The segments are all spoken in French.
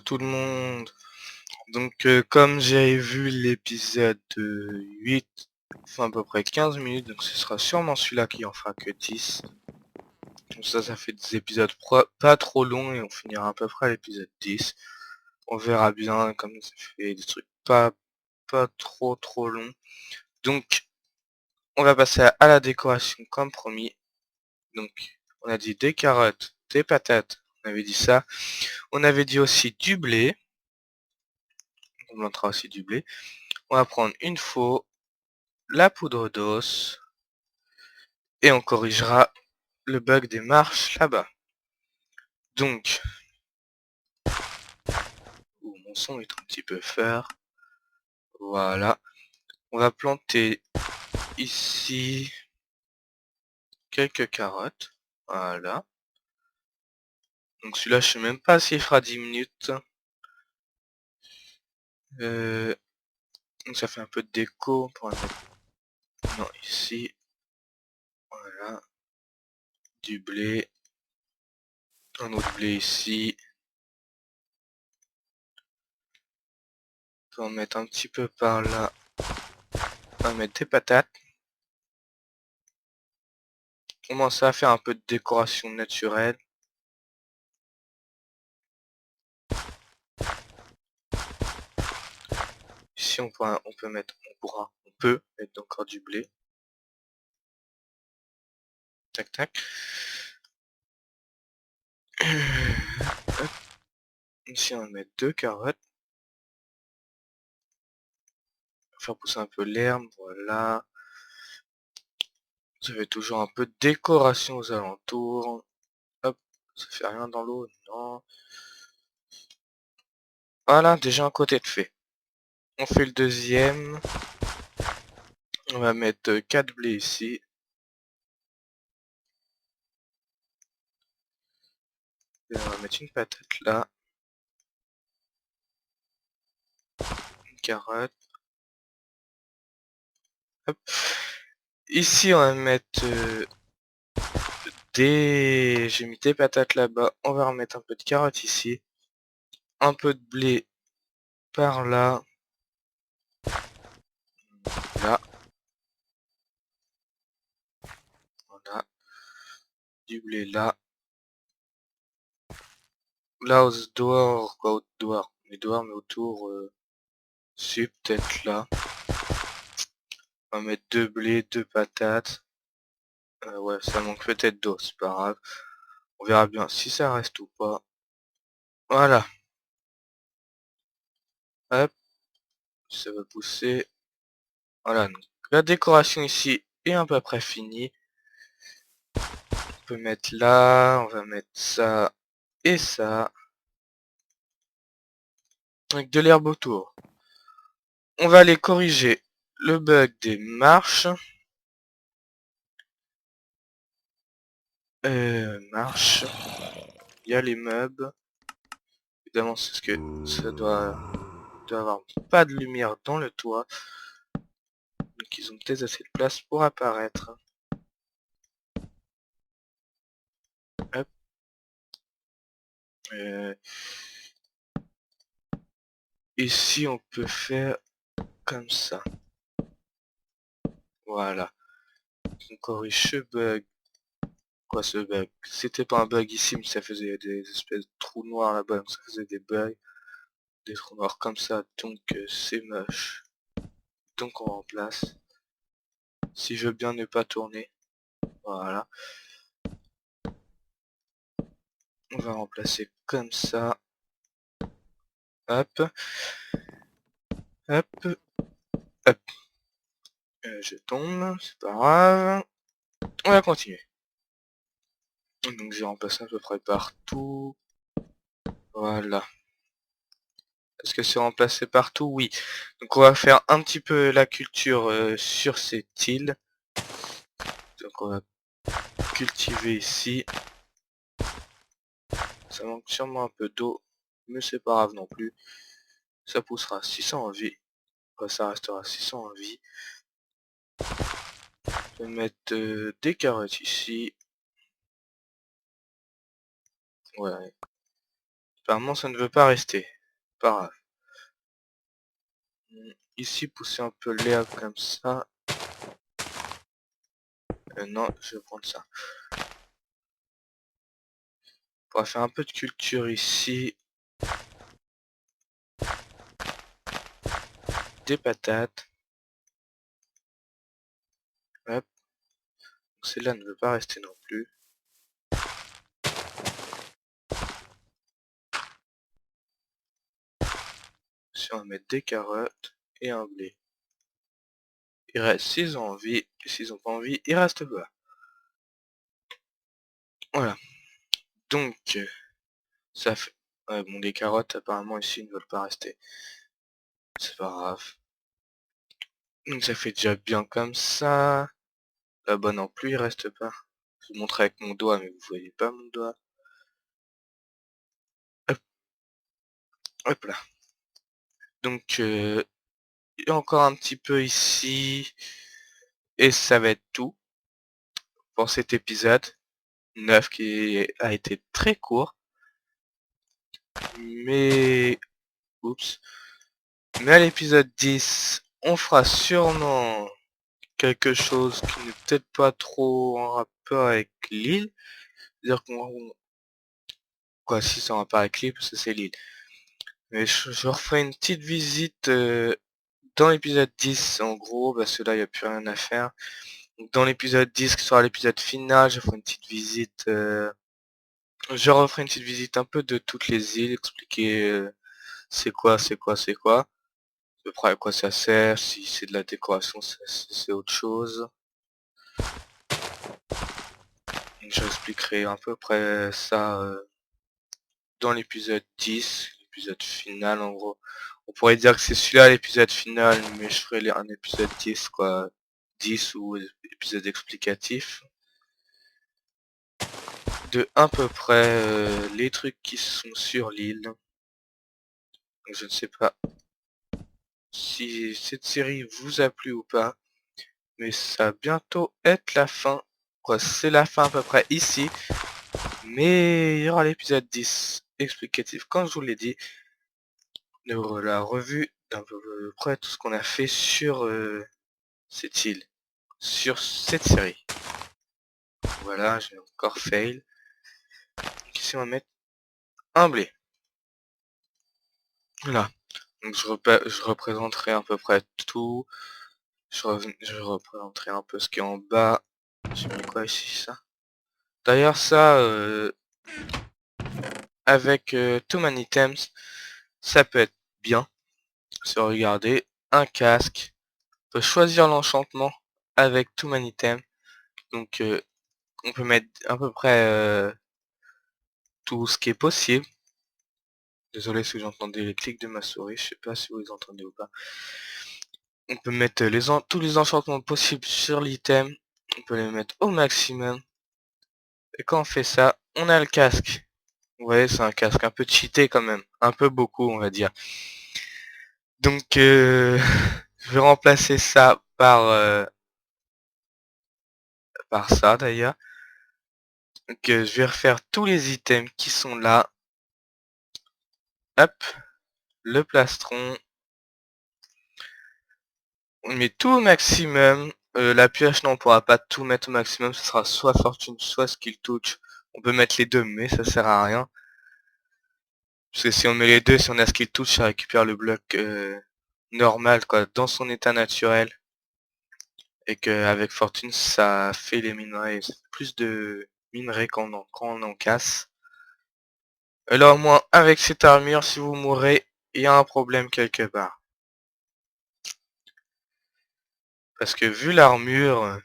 tout le monde. Donc comme j'avais vu l'épisode 8, enfin à peu près 15 minutes, donc ce sera sûrement celui-là qui en fera que 10. Donc ça fait des épisodes pas trop longs et on finira à peu près à l'épisode 10. On verra bien, comme ça fait des trucs pas trop longs. Donc on va passer à la décoration comme promis. Donc on a dit des carottes, des patates, on avait dit ça. On avait dit aussi du blé. On montrera aussi du blé. On va prendre une faux, la poudre d'os, et on corrigera le bug des marches là-bas. Donc, mon son est un petit peu fort. Voilà. On va planter ici quelques carottes. Voilà. Donc celui-là, je sais même pas s'il fera 10 minutes. Donc ça fait un peu de déco. Pour mettre... Non, ici. Voilà. Du blé. Un autre blé ici. On va en mettre un petit peu par là. On va mettre des patates. On commence à faire un peu de décoration naturelle. Ici on peut mettre, on peut mettre encore du blé. Tac tac. Ici on va mettre 2 carottes. Faire pousser un peu l'herbe, voilà. Ça fait toujours un peu de décoration aux alentours. Hop, ça fait rien dans l'eau, non. Voilà, déjà un côté de fait. On fait le deuxième. On va mettre 4 blés ici. Et on va mettre une patate là. Une carotte. Hop. Ici on va mettre j'ai mis des patates là-bas. On va remettre un peu de carottes ici. Un peu de blé par là. Là. Voilà. Du blé là. Là, dehors, quoi, dehors. Mais dehors, mais autour, c'est peut-être là. On va mettre 2 blés, 2 patates. Ouais, ça manque peut-être d'eau, c'est pas grave. On verra bien si ça reste ou pas. Voilà. Hop. Ça va pousser. Voilà, donc la décoration ici est à peu près finie. On peut mettre là, on va mettre ça et ça. Avec de l'herbe autour. On va aller corriger le bug des marches. Marches. Il y a les meubles. Évidemment, c'est ce que ça doit avoir pas de lumière dans le toit. Donc ils ont peut-être assez de place pour apparaître. Hop. Ici on peut faire comme ça. Voilà. On corrige ce bug. Quoi ce bug? C'était pas un bug ici, mais ça faisait des espèces de trous noirs là-bas, donc ça faisait des bugs. Des trous noirs comme ça, donc c'est moche. Donc on remplace. Si je veux bien ne pas tourner. Voilà. On va remplacer comme ça. Hop. Hop. Hop. Je tombe, c'est pas grave. On va continuer. Donc j'ai remplacé à peu près partout. Voilà. Est-ce que c'est remplacé partout? Oui. Donc on va faire un petit peu la culture sur cette île. Donc on va cultiver ici. Ça manque sûrement un peu d'eau, mais c'est pas grave non plus. Ça poussera 600 en vie. Enfin, ça restera 600 en vie. Je vais mettre des carottes ici. Ouais. Apparemment ça ne veut pas rester. pas grave. Ici, pousser un peu l'herbe comme ça. Non, je vais prendre ça. On va faire un peu de culture ici. Des patates. Hop. Celle-là ne veut pas rester non plus. Si on va mettre des carottes et un blé. Il reste 6 ont envie. Et s'ils n'ont pas envie, il reste pas. Voilà. Donc, ça fait... Ouais, bon, les carottes, apparemment, ici, ils ne veulent pas rester. C'est pas grave. Donc, ça fait déjà bien comme ça. Là-bas non plus, il reste pas. Je vous montre avec mon doigt, mais vous voyez pas mon doigt. Hop, hop là. Donc, il y a encore un petit peu ici. Et ça va être tout pour cet épisode 9 qui a été très court. Mais... Oups. Mais à l'épisode 10, on fera sûrement quelque chose qui n'est peut-être pas trop en rapport avec l'île. C'est-à-dire qu'on... Quoi, si c'est en rapport avec l'île, parce que c'est l'île. Mais je referai une petite visite dans l'épisode 10, en gros, parce que là, il n'y a plus rien à faire. Donc, dans l'épisode 10, qui sera l'épisode final, je ferai une petite visite... je referai une petite visite un peu de toutes les îles, expliquer c'est quoi, c'est quoi, c'est quoi. À peu près à quoi ça sert, si c'est de la décoration, c'est autre chose. Donc, j'expliquerai à peu près ça dans l'épisode 10, l'épisode final en gros. On pourrait dire que c'est celui-là l'épisode final, mais je ferai un épisode 10 quoi. 10 ou épisode explicatif. De à peu près les trucs qui sont sur l'île. Je ne sais pas si cette série vous a plu ou pas, mais ça va bientôt être la fin. Quoi, c'est la fin à peu près ici, mais il y aura l'épisode 10 explicatif, comme je vous l'ai dit, de la revue d'à peu près tout ce qu'on a fait sur cette île, sur cette série. Voilà, j'ai encore fail. Ici on va mettre un blé. Voilà. Donc je représenterai à peu près tout. Je représenterai un peu ce qui est en bas. J'ai mis quoi ici, ça? D'ailleurs ça, avec Too Many Items, ça peut être bien. Si vous regardez, un casque. On peut choisir l'enchantement avec Too Many Items. Donc on peut mettre à peu près tout ce qui est possible. Désolé si vous entendez les clics de ma souris, je sais pas si vous les entendez ou pas. On peut mettre tous les enchantements possibles sur l'item. On peut les mettre au maximum. Et quand on fait ça, on a le casque. Vous voyez, c'est un casque un peu cheaté quand même. Un peu beaucoup, on va dire. Donc, je vais remplacer ça par ça d'ailleurs. Donc, je vais refaire tous les items qui sont là. Hop, le plastron. On met tout au maximum. La pioche, non, on pourra pas tout mettre au maximum. Ce sera soit fortune, soit skill touch. On peut mettre les deux, mais ça sert à rien. Parce que si on met les deux, si on a skill touch, ça récupère le bloc normal, quoi, dans son état naturel. Et qu'avec fortune, ça fait les minerais. Plus de minerais quand on en casse. Et là, au moins, avec cette armure, si vous mourrez, il y a un problème quelque part. Parce que vu l'armure,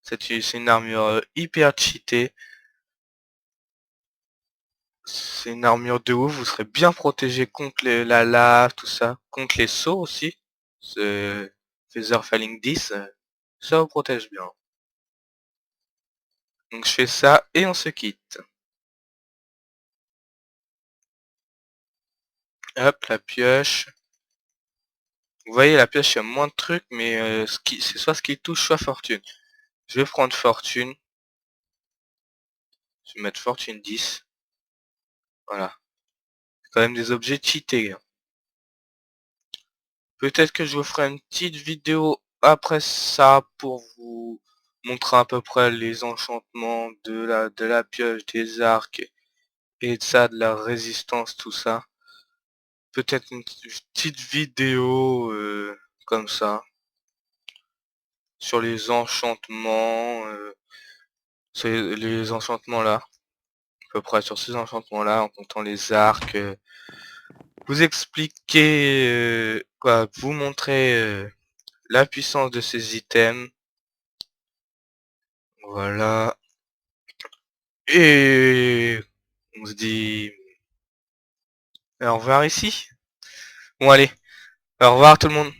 c'est une armure hyper cheatée. C'est une armure de ouf, vous serez bien protégé contre la lave, tout ça. Contre les sauts aussi. C'est Feather Falling 10, ça vous protège bien. Donc je fais ça et on se quitte. Hop, la pioche. Vous voyez, la pioche, il y a moins de trucs, mais c'est soit ce qui touche, soit fortune. Je vais prendre fortune. Je vais mettre fortune 10. Voilà. quand même des objets cheatés, hein. Peut-être que je vous ferai une petite vidéo après ça pour vous montrer à peu près les enchantements de la pioche, des arcs et de ça, de la résistance, tout ça. Peut-être une petite vidéo comme ça sur les enchantements, sur les enchantements là, à peu près sur ces enchantements là, en comptant les arcs, vous expliquer quoi, vous montrer la puissance de ces items, voilà. Et on se dit au revoir ici. Bon allez, au revoir tout le monde.